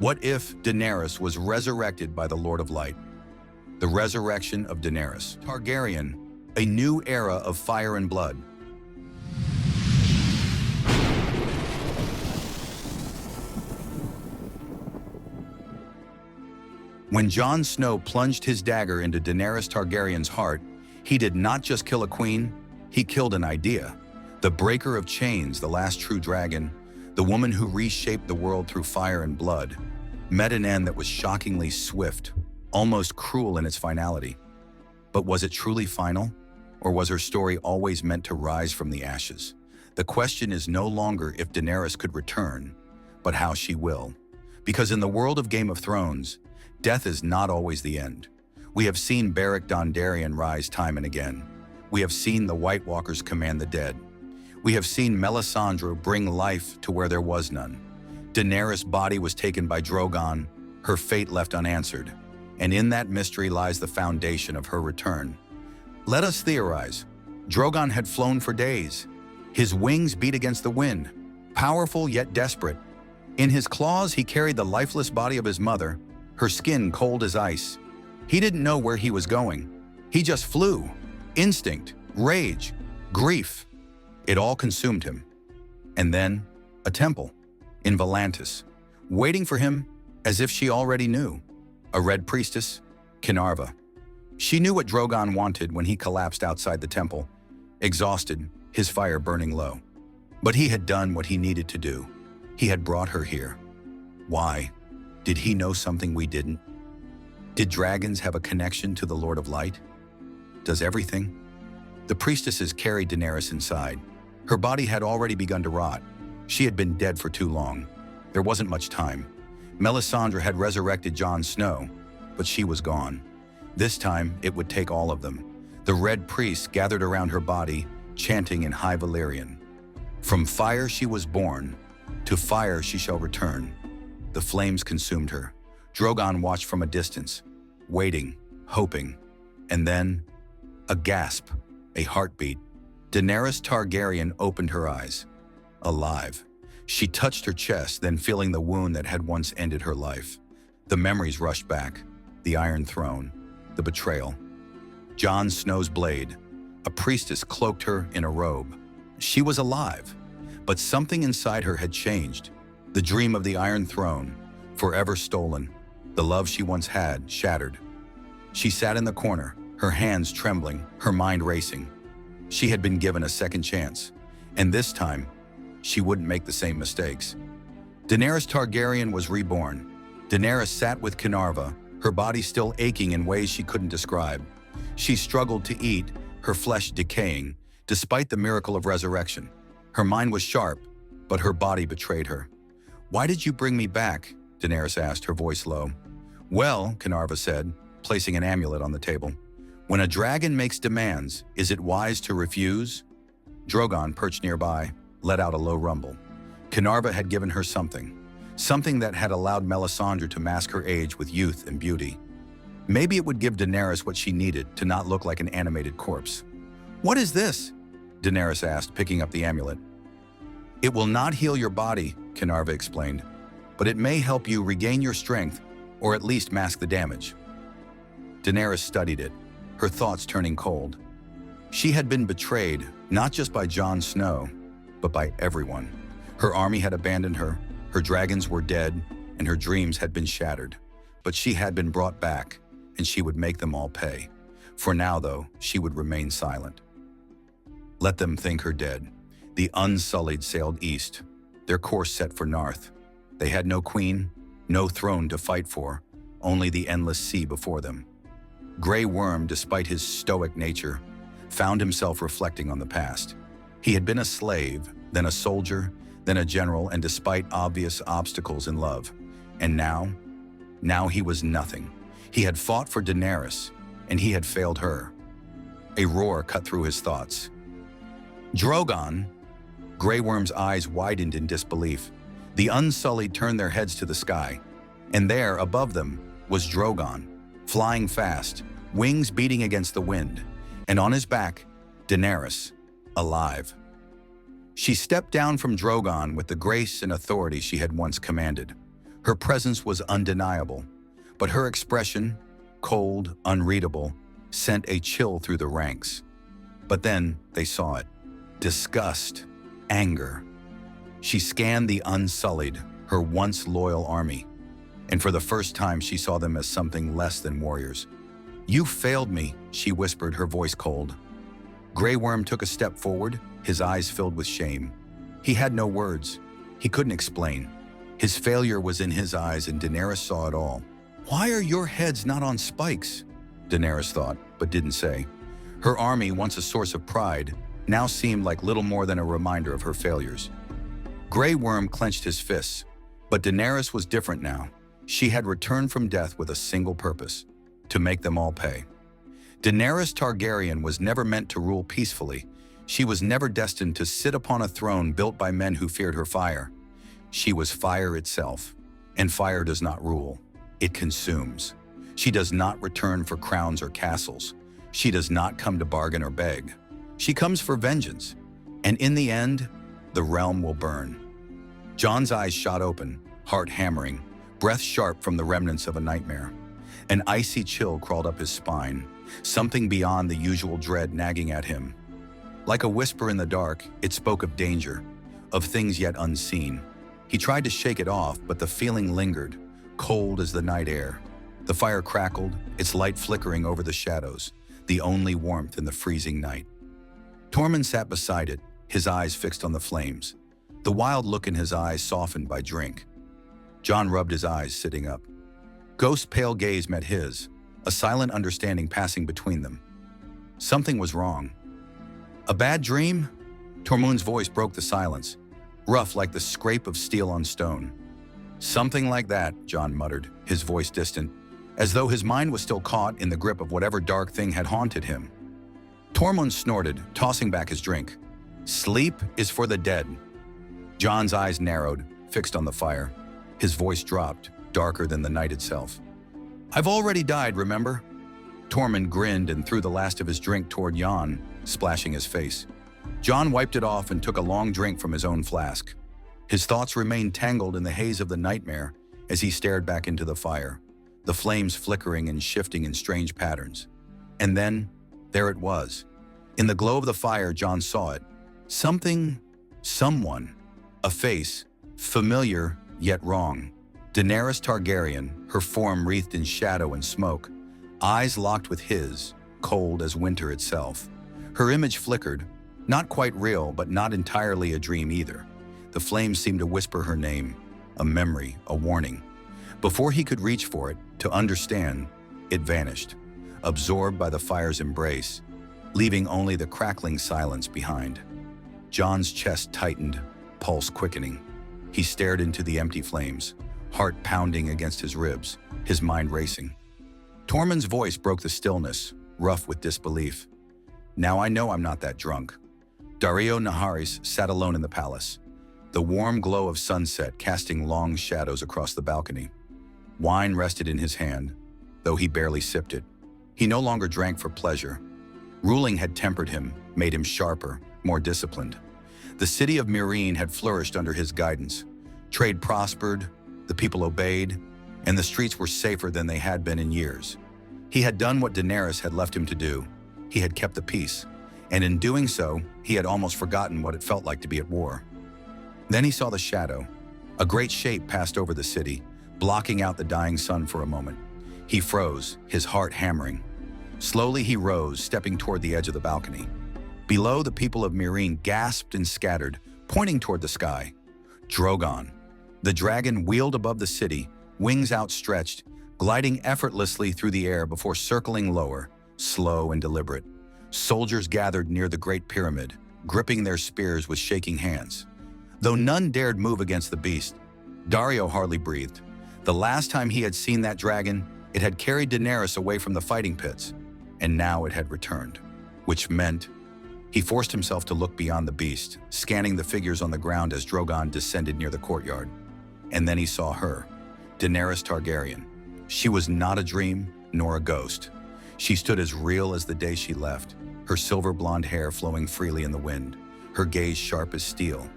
What if Daenerys was resurrected by the Lord of Light? The resurrection of Daenerys Targaryen, a new era of fire and blood. When Jon Snow plunged his dagger into Daenerys Targaryen's heart, he did not just kill a queen, he killed an idea. The breaker of chains, the last true dragon, the woman who reshaped the world through fire and blood, met an end that was shockingly swift, almost cruel in its finality. But was it truly final? Or was her story always meant to rise from the ashes? The question is no longer if Daenerys could return, but how she will. Because in the world of Game of Thrones, death is not always the end. We have seen Beric Dondarrion rise time and again. We have seen the White Walkers command the dead. We have seen Melisandre bring life to where there was none. Daenerys' body was taken by Drogon, her fate left unanswered. And in that mystery lies the foundation of her return. Let us theorize. Drogon had flown for days. His wings beat against the wind, powerful yet desperate. In his claws, he carried the lifeless body of his mother, her skin cold as ice. He didn't know where he was going. He just flew. Instinct, rage, grief. It all consumed him. And then, a temple, in Volantis, waiting for him as if she already knew. A red priestess, Kinarva. She knew what Drogon wanted when he collapsed outside the temple, exhausted, his fire burning low. But he had done what he needed to do. He had brought her here. Why? Did he know something we didn't? Did dragons have a connection to the Lord of Light? Does everything? The priestesses carried Daenerys inside. Her body had already begun to rot. She had been dead for too long. There wasn't much time. Melisandre had resurrected Jon Snow, but she was gone. This time, it would take all of them. The red priests gathered around her body, chanting in High Valyrian. From fire she was born, to fire she shall return. The flames consumed her. Drogon watched from a distance, waiting, hoping. And then, a gasp, a heartbeat. Daenerys Targaryen opened her eyes. Alive. She touched her chest, then feeling the wound that had once ended her life. The memories rushed back. The Iron Throne, the betrayal. Jon Snow's blade. A priestess cloaked her in a robe. She was alive, but something inside her had changed. The dream of the Iron Throne, forever stolen. The love she once had, shattered. She sat in the corner, her hands trembling, her mind racing. She had been given a second chance, and this time, she wouldn't make the same mistakes. Daenerys Targaryen was reborn. Daenerys sat with Kinarva, her body still aching in ways she couldn't describe. She struggled to eat, her flesh decaying, despite the miracle of resurrection. Her mind was sharp, but her body betrayed her. "Why did you bring me back?" Daenerys asked, her voice low. "Well," Kinarva said, placing an amulet on the table. "When a dragon makes demands, is it wise to refuse?" Drogon, perched nearby, let out a low rumble. Kinarva had given her something that had allowed Melisandre to mask her age with youth and beauty. Maybe it would give Daenerys what she needed to not look like an animated corpse. "What is this?" Daenerys asked, picking up the amulet. "It will not heal your body," Kinarva explained, "but it may help you regain your strength, or at least mask the damage." Daenerys studied it, her thoughts turning cold. She had been betrayed, not just by Jon Snow, but by everyone. Her army had abandoned her dragons were dead, and her dreams had been shattered. But she had been brought back, and she would make them all pay. For now, though, she would remain silent. Let them think her dead. The Unsullied sailed east, their course set for North. They had no queen, no throne to fight for, only the endless sea before them. Grey Worm, despite his stoic nature, found himself reflecting on the past. He had been a slave, then a soldier, then a general, and despite obvious obstacles in love. And now he was nothing. He had fought for Daenerys, and he had failed her. A roar cut through his thoughts. "Drogon!" Grey Worm's eyes widened in disbelief. The Unsullied turned their heads to the sky, and there, above them, was Drogon, flying fast, wings beating against the wind, and on his back, Daenerys, alive. She stepped down from Drogon with the grace and authority she had once commanded. Her presence was undeniable, but her expression, cold, unreadable, sent a chill through the ranks. But then they saw it. Disgust, anger. She scanned the unsullied, her once loyal army, and for the first time she saw them as something less than warriors. "You failed me," she whispered, her voice cold. Grey Worm took a step forward, his eyes filled with shame. He had no words. He couldn't explain. His failure was in his eyes, and Daenerys saw it all. "Why are your heads not on spikes?" Daenerys thought, but didn't say. Her army, once a source of pride, now seemed like little more than a reminder of her failures. Grey Worm clenched his fists, but Daenerys was different now. She had returned from death with a single purpose: to make them all pay. Daenerys Targaryen was never meant to rule peacefully. She was never destined to sit upon a throne built by men who feared her fire. She was fire itself, and fire does not rule. It consumes. She does not return for crowns or castles. She does not come to bargain or beg. She comes for vengeance, and in the end, the realm will burn. Jon's eyes shot open, heart hammering, breath sharp from the remnants of a nightmare. An icy chill crawled up his spine, something beyond the usual dread nagging at him. Like a whisper in the dark, it spoke of danger, of things yet unseen. He tried to shake it off, but the feeling lingered, cold as the night air. The fire crackled, its light flickering over the shadows, the only warmth in the freezing night. Tormund sat beside it, his eyes fixed on the flames, the wild look in his eyes softened by drink. Jon rubbed his eyes, sitting up. Ghost's pale gaze met his, a silent understanding passing between them. Something was wrong. "A bad dream?" Tormund's voice broke the silence, rough like the scrape of steel on stone. "Something like that," Jon muttered, his voice distant, as though his mind was still caught in the grip of whatever dark thing had haunted him. Tormund snorted, tossing back his drink. "Sleep is for the dead." Jon's eyes narrowed, fixed on the fire. His voice dropped, darker than the night itself. "I've already died, remember?" Tormund grinned and threw the last of his drink toward Jon, splashing his face. Jon wiped it off and took a long drink from his own flask. His thoughts remained tangled in the haze of the nightmare as he stared back into the fire, the flames flickering and shifting in strange patterns. And then, there it was. In the glow of the fire, Jon saw it. Someone, a face, familiar yet wrong. Daenerys Targaryen, her form wreathed in shadow and smoke, eyes locked with his, cold as winter itself. Her image flickered, not quite real, but not entirely a dream either. The flames seemed to whisper her name, a memory, a warning. Before he could reach for it, to understand, it vanished, absorbed by the fire's embrace, leaving only the crackling silence behind. Jon's chest tightened, pulse quickening. He stared into the empty flames, heart pounding against his ribs, his mind racing. Tormund's voice broke the stillness, rough with disbelief. "Now I know I'm not that drunk." Daario Naharis sat alone in the palace, the warm glow of sunset casting long shadows across the balcony. Wine rested in his hand, though he barely sipped it. He no longer drank for pleasure. Ruling had tempered him, made him sharper, more disciplined. The city of Meereen had flourished under his guidance. Trade prospered, the people obeyed, and the streets were safer than they had been in years. He had done what Daenerys had left him to do. He had kept the peace, and in doing so, he had almost forgotten what it felt like to be at war. Then he saw the shadow. A great shape passed over the city, blocking out the dying sun for a moment. He froze, his heart hammering. Slowly he rose, stepping toward the edge of the balcony. Below, the people of Meereen gasped and scattered, pointing toward the sky. Drogon. The dragon wheeled above the city, wings outstretched, gliding effortlessly through the air before circling lower, slow and deliberate. Soldiers gathered near the Great Pyramid, gripping their spears with shaking hands. Though none dared move against the beast, Daario hardly breathed. The last time he had seen that dragon, it had carried Daenerys away from the fighting pits, and now it had returned, which meant he forced himself to look beyond the beast, scanning the figures on the ground as Drogon descended near the courtyard. And then he saw her, Daenerys Targaryen. She was not a dream, nor a ghost. She stood as real as the day she left, her silver blonde hair flowing freely in the wind, her gaze sharp as steel.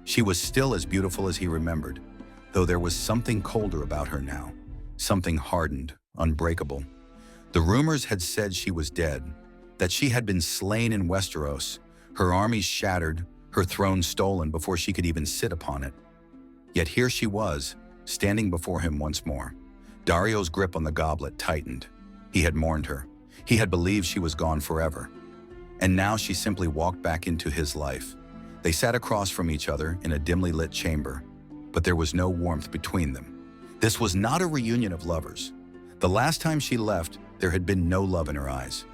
She was still as beautiful as he remembered. though there was something colder about her now, something hardened, unbreakable. The rumors had said she was dead, that she had been slain in Westeros, her armies shattered, her throne stolen before she could even sit upon it. Yet here she was, standing before him once more. Daario's grip on the goblet tightened. He had mourned her. He had believed she was gone forever. And now she simply walked back into his life. They sat across from each other in a dimly lit chamber, but there was no warmth between them. This was not a reunion of lovers. The last time she left, there had been no love in her eyes.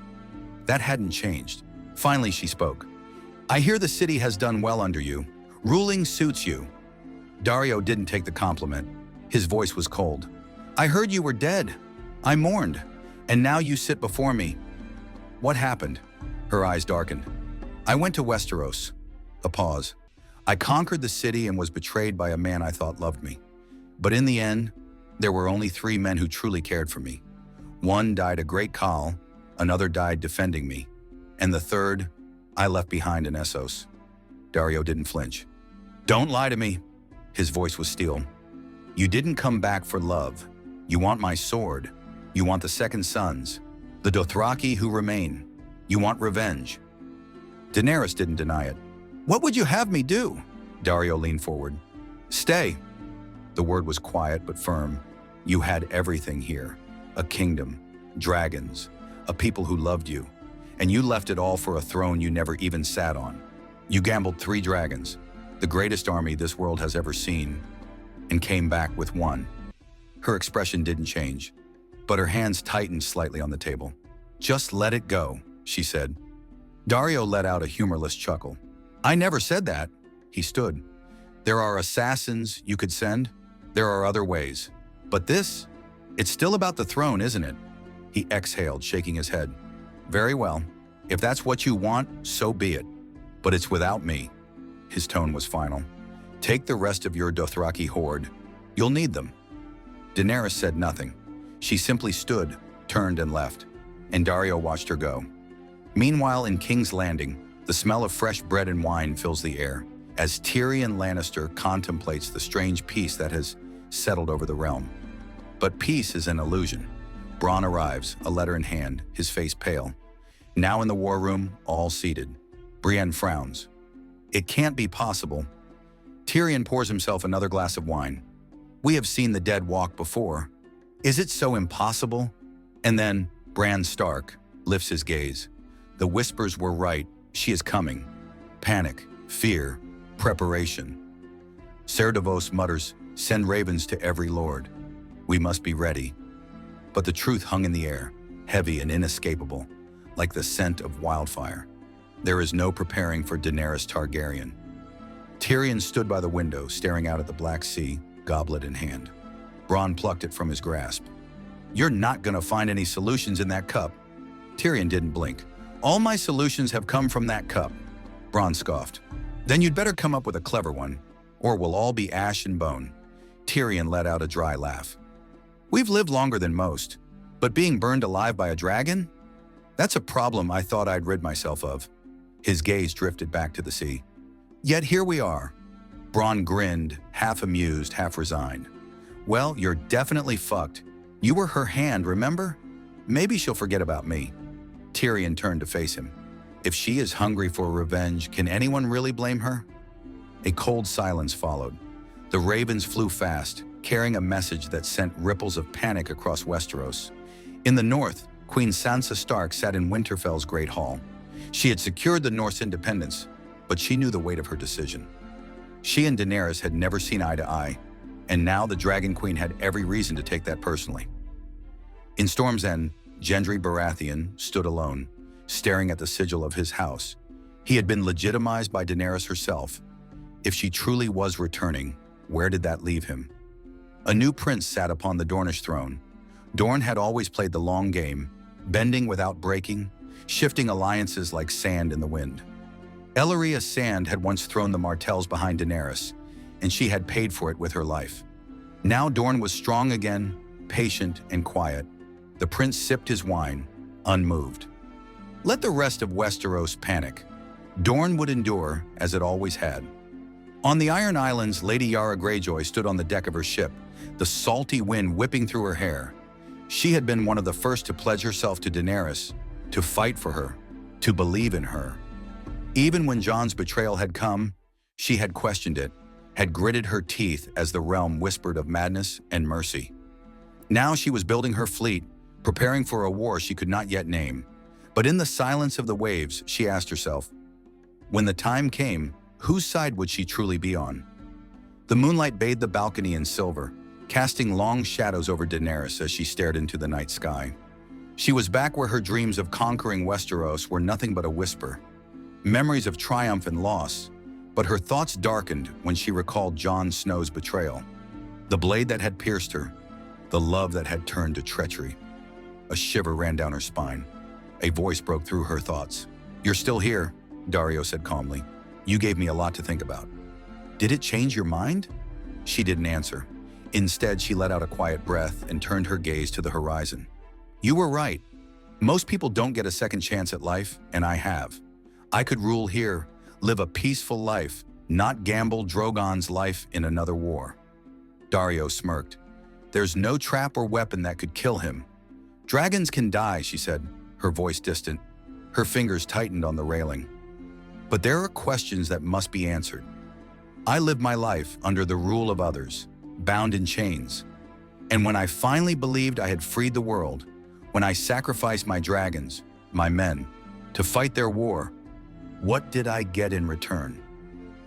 That hadn't changed. Finally, she spoke. "I hear the city has done well under you. Ruling suits you." Daario didn't take the compliment. His voice was cold. "I heard you were dead. I mourned. And now you sit before me." "What happened?" Her eyes darkened. "I went to Westeros." A pause. "I conquered the city and was betrayed by a man I thought loved me. But in the end, there were only 3 men who truly cared for me. One died a great Khal, another died defending me, and the third, I left behind in Essos." Daario didn't flinch. "Don't lie to me." His voice was steel. "You didn't come back for love. You want my sword. You want the second sons, the Dothraki who remain. You want revenge." Daenerys didn't deny it. "What would you have me do?" Daario leaned forward. "Stay." The word was quiet but firm. "You had everything here. A kingdom, dragons, a people who loved you. And you left it all for a throne you never even sat on. You gambled 3 dragons, the greatest army this world has ever seen, and came back with 1. Her expression didn't change, but her hands tightened slightly on the table. "Just let it go," she said. Daario let out a humorless chuckle. "I never said that." He stood. "There are assassins you could send. There are other ways. But this? It's still about the throne, isn't it?" He exhaled, shaking his head. "Very well. If that's what you want, so be it. But it's without me." His tone was final. "Take the rest of your Dothraki horde. You'll need them." Daenerys said nothing. She simply stood, turned and left, and Daario watched her go. Meanwhile, in King's Landing, the smell of fresh bread and wine fills the air, as Tyrion Lannister contemplates the strange peace that has settled over the realm. But peace is an illusion. Bronn arrives, a letter in hand, his face pale. Now in the war room, all seated. Brienne frowns. "It can't be possible." Tyrion pours himself another glass of wine. "We have seen the dead walk before. Is it so impossible?" And then Bran Stark lifts his gaze. The whispers were right. She is coming. Panic, fear, preparation. Ser Davos mutters, "Send ravens to every lord. We must be ready." But the truth hung in the air, heavy and inescapable, like the scent of wildfire. There is no preparing for Daenerys Targaryen. Tyrion stood by the window, staring out at the Black Sea, goblet in hand. Bronn plucked it from his grasp. "You're not gonna find any solutions in that cup." Tyrion didn't blink. "All my solutions have come from that cup." Bronn scoffed. "Then you'd better come up with a clever one, or we'll all be ash and bone." Tyrion let out a dry laugh. "We've lived longer than most, but being burned alive by a dragon? That's a problem I thought I'd rid myself of." His gaze drifted back to the sea. "Yet here we are." Bronn grinned, half amused, half resigned. "Well, you're definitely fucked. You were her hand, remember? Maybe she'll forget about me." Tyrion turned to face him. If she is hungry for revenge, can anyone really blame her? A cold silence followed. The ravens flew fast, carrying a message that sent ripples of panic across Westeros. In the north, Queen Sansa Stark sat in Winterfell's Great Hall. She had secured the North's independence, but she knew the weight of her decision. She and Daenerys had never seen eye to eye, and now the Dragon Queen had every reason to take that personally. In Storm's End, Gendry Baratheon stood alone, staring at the sigil of his house. He had been legitimized by Daenerys herself. If she truly was returning, where did that leave him? A new prince sat upon the Dornish throne. Dorne had always played the long game, bending without breaking, shifting alliances like sand in the wind. Ellaria Sand had once thrown the Martells behind Daenerys, and she had paid for it with her life. Now Dorne was strong again, patient and quiet. The prince sipped his wine, unmoved. Let the rest of Westeros panic. Dorne would endure, as it always had. On the Iron Islands, Lady Yara Greyjoy stood on the deck of her ship, the salty wind whipping through her hair. She had been one of the first to pledge herself to Daenerys, to fight for her, to believe in her. Even when Jon's betrayal had come, she had questioned it, had gritted her teeth as the realm whispered of madness and mercy. Now she was building her fleet, preparing for a war she could not yet name. But in the silence of the waves, she asked herself, when the time came, whose side would she truly be on? The moonlight bathed the balcony in silver, casting long shadows over Daenerys as she stared into the night sky. She was back where her dreams of conquering Westeros were nothing but a whisper. Memories of triumph and loss, but her thoughts darkened when she recalled Jon Snow's betrayal. The blade that had pierced her, the love that had turned to treachery. A shiver ran down her spine. A voice broke through her thoughts. "You're still here," Daario said calmly. "You gave me a lot to think about." "Did it change your mind?" She didn't answer. Instead, she let out a quiet breath and turned her gaze to the horizon. "You were right. Most people don't get a second chance at life, and I have. I could rule here, live a peaceful life, not gamble Drogon's life in another war." Daario smirked. "There's no trap or weapon that could kill him. Dragons can die," she said, her voice distant. Her fingers tightened on the railing. "But there are questions that must be answered. I lived my life under the rule of others, bound in chains. And when I finally believed I had freed the world, when I sacrificed my dragons, my men, to fight their war, what did I get in return?"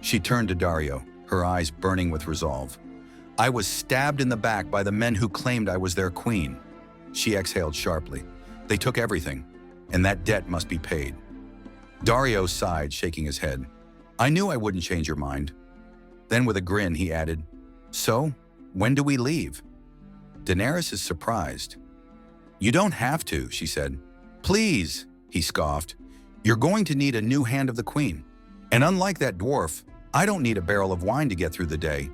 She turned to Daario, her eyes burning with resolve. "I was stabbed in the back by the men who claimed I was their queen." She exhaled sharply. "They took everything, and that debt must be paid." Daario sighed, shaking his head. "I knew I wouldn't change your mind." Then with a grin, he added, "So, when do we leave?" Daenerys is surprised. "You don't have to," she said. "Please," he scoffed. "You're going to need a new hand of the queen. And unlike that dwarf, I don't need a barrel of wine to get through the day."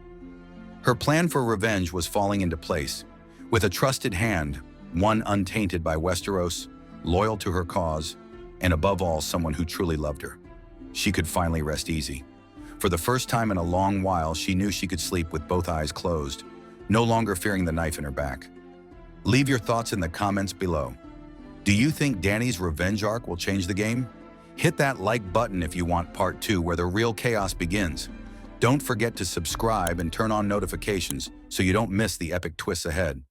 Her plan for revenge was falling into place. With a trusted hand, one untainted by Westeros, loyal to her cause, and above all, someone who truly loved her, she could finally rest easy. For the first time in a long while, she knew she could sleep with both eyes closed, no longer fearing the knife in her back. Leave your thoughts in the comments below. Do you think Dany's revenge arc will change the game? Hit that like button if you want part 2 where the real chaos begins. Don't forget to subscribe and turn on notifications so you don't miss the epic twists ahead.